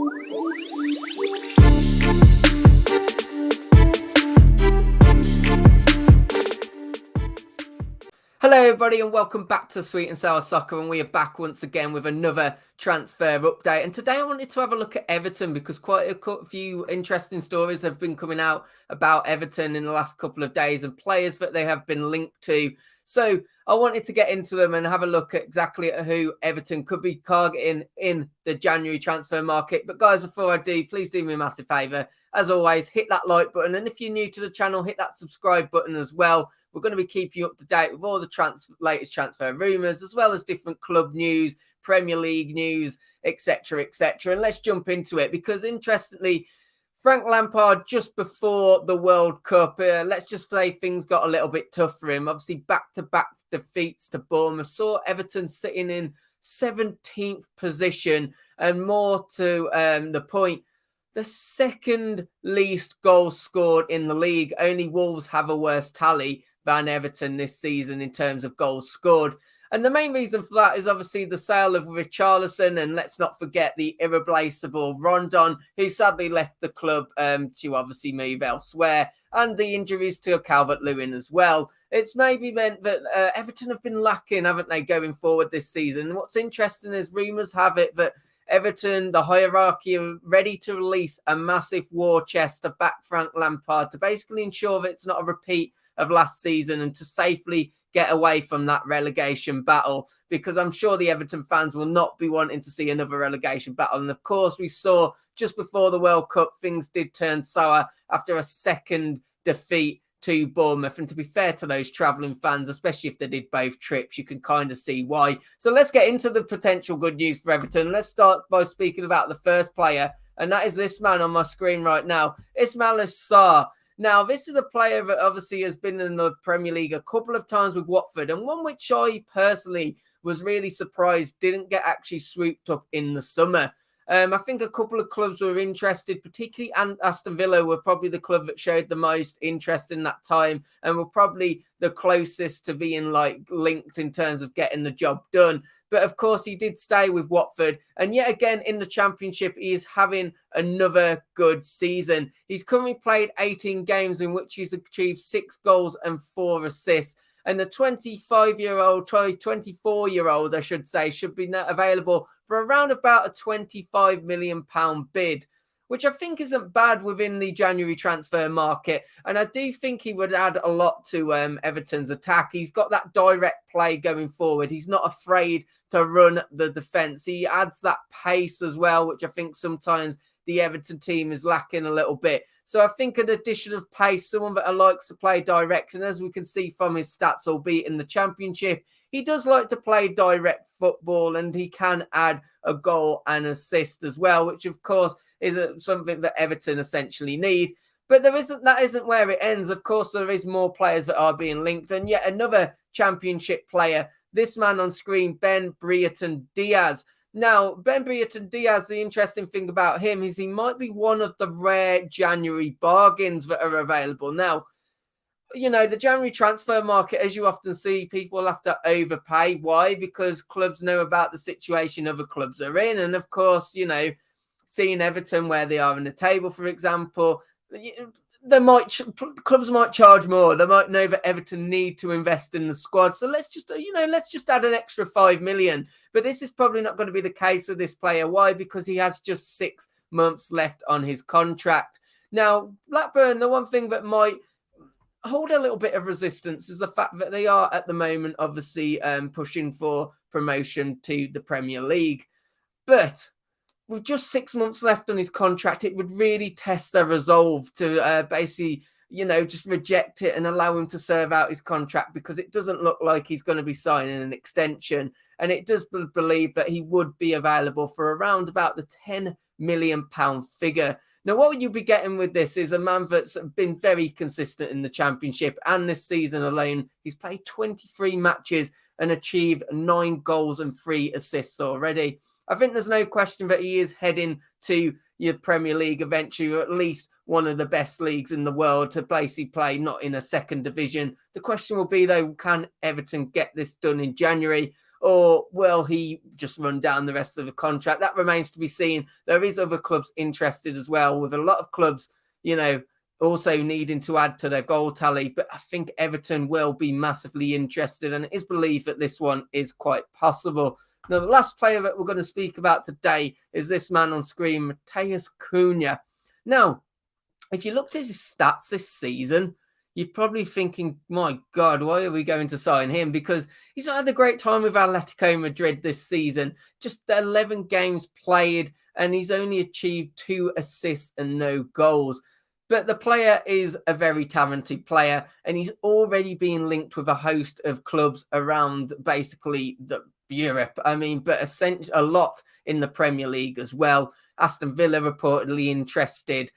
Hello everybody and welcome back to Sweet and Sour Soccer, and we are back once again with another transfer update. And today I wanted to have a look at Everton because quite a few interesting stories have been coming out about Everton in the last couple of days and players that they have been linked to. So I wanted to get into them and have a look at exactly who Everton could be targeting in the January transfer market. But guys, before I do, please do me a massive favour. As always, hit that like button. And if you're new to the channel, hit that subscribe button as well. We're going to be keeping you up to date with all the latest transfer rumours, as well as different club news, Premier League news, etc., etc. And let's jump into it because, interestingly, Frank Lampard, just before the World Cup, let's just say things got a little bit tough for him. Obviously, back-to-back defeats to Bournemouth saw Everton sitting in 17th position, and more to the point, the second least goals scored in the league. Only Wolves have a worse tally than Everton this season in terms of goals scored. And the main reason for that is obviously the sale of Richarlison, and let's not forget the irreplaceable Rondon, who sadly left the club to obviously move elsewhere, and the injuries to Calvert-Lewin as well. It's maybe meant that Everton have been lacking, haven't they, going forward this season. And what's interesting is rumours have it that Everton, the hierarchy, are ready to release a massive war chest to back Frank Lampard to basically ensure that it's not a repeat of last season and to safely get away from that relegation battle, because I'm sure the Everton fans will not be wanting to see another relegation battle. And of course, we saw just before the World Cup, things did turn sour after a second defeat to Bournemouth. And to be fair to those travelling fans, especially if they did both trips, you can kind of see why. So let's get into the potential good news for Everton. Let's start by speaking about the first player, and that is this man on my screen right now, Ismaila Sarr. Now, this is a player that obviously has been in the Premier League a couple of times with Watford, and one which I personally was really surprised didn't get actually swooped up in the summer. I think a couple of clubs were interested, particularly Aston Villa were probably the club that showed the most interest in that time and were probably the closest to being linked in terms of getting the job done. But of course, he did stay with Watford. And yet again, in the Championship, he is having another good season. He's currently played 18 games in which he's achieved 6 goals and 4 assists. And the 24-year-old, I should say, should be available for around about a £25 million bid, which I think isn't bad within the January transfer market. And I do think he would add a lot to Everton's attack. He's got that direct play going forward. He's not afraid to run the defence. He adds that pace as well, which I think sometimes the Everton team is lacking a little bit. So I think an addition of pace, someone that likes to play direct, and as we can see from his stats, albeit in the Championship, he does like to play direct football, and he can add a goal and assist as well, which of course is something that Everton essentially need. But that isn't where it ends. Of course, there is more players that are being linked, and yet another Championship player, this man on screen, Brereton Diaz. Now, Brereton Diaz, the interesting thing about him is he might be one of the rare January bargains that are available. Now, you know, the January transfer market, as you often see, people have to overpay. Why? Because clubs know about the situation other clubs are in. And of course, you know, seeing Everton where they are in the table, for example, clubs might charge more. They might know that Everton need to invest in the squad. So let's just add an extra 5 million. But this is probably not going to be the case with this player. Why? Because he has just 6 months left on his contract. Now, Blackburn, the one thing that might hold a little bit of resistance is the fact that they are at the moment obviously pushing for promotion to the Premier League. But with just 6 months left on his contract, it would really test their resolve to basically, you know, just reject it and allow him to serve out his contract, because it doesn't look like he's going to be signing an extension. And it does believe that he would be available for around about the £10 million figure. Now, what would you be getting with this is a man that's been very consistent in the Championship, and this season alone, he's played 23 matches and achieved 9 goals and 3 assists already. I think there's no question that he is heading to your Premier League eventually, or at least one of the best leagues in the world, to basically play not in a second division. The question will be, though, can Everton get this done in January? or will he just run down the rest of the contract? That remains to be seen. There is other clubs interested as well, with a lot of clubs, also needing to add to their goal tally. But I think Everton will be massively interested, and it is believed that this one is quite possible. Now, the last player that we're going to speak about today is this man on screen, Matheus Cunha. Now, if you looked at his stats this season, you're probably thinking, my God, why are we going to sign him? Because he's not had a great time with Atletico Madrid this season. Just 11 games played, and he's only achieved 2 assists and no goals. But the player is a very talented player, and he's already been linked with a host of clubs around basically Europe. But essentially a lot in the Premier League as well. Aston Villa reportedly interested.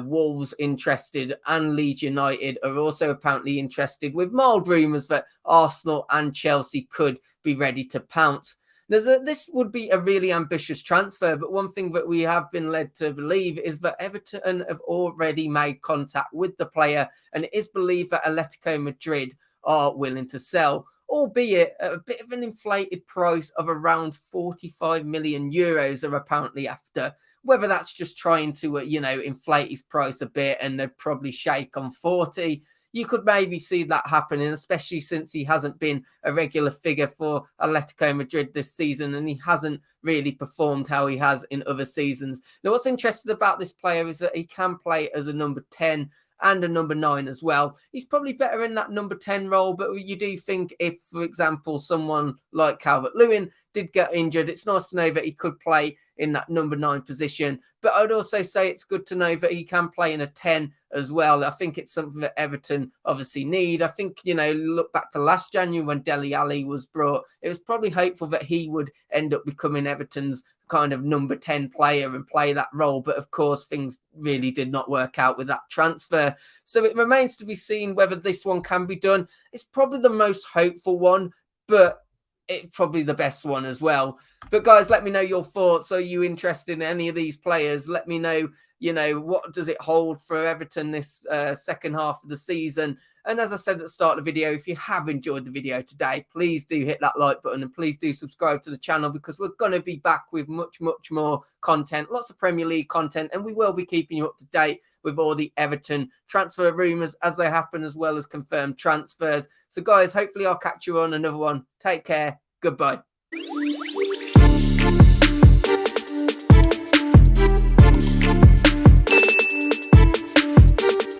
Wolves interested, and Leeds United are also apparently interested, with mild rumours that Arsenal and Chelsea could be ready to pounce. This would be a really ambitious transfer, but one thing that we have been led to believe is that Everton have already made contact with the player, and it is believed that Atletico Madrid are willing to sell, albeit at a bit of an inflated price of around 45 million euros are apparently after. Whether that's just trying to, inflate his price a bit, and they'd probably shake on 40. You could maybe see that happening, especially since he hasn't been a regular figure for Atletico Madrid this season, and he hasn't really performed how he has in other seasons. Now, what's interesting about this player is that he can play as a number 10 and a number 9 as well. He's probably better in that number 10 role, but you do think if, for example, someone like Calvert-Lewin did get injured, it's nice to know that he could play in that number 9 position. But I'd also say it's good to know that he can play in a 10 as well. I think it's something that Everton obviously need. I think, look back to last January when Dele Alli was brought, it was probably hopeful that he would end up becoming Everton's kind of number 10 player and play that role. But of course, things really did not work out with that transfer. So it remains to be seen whether this one can be done. It's probably the most hopeful one, but it's probably the best one as well. But guys, let me know your thoughts. Are you interested in any of these players? Let me know, what does it hold for Everton this second half of the season? And as I said at the start of the video, if you have enjoyed the video today, please do hit that like button, and please do subscribe to the channel, because we're going to be back with much, much more content, lots of Premier League content, and we will be keeping you up to date with all the Everton transfer rumours as they happen, as well as confirmed transfers. So guys, hopefully I'll catch you on another one. Take care. Goodbye.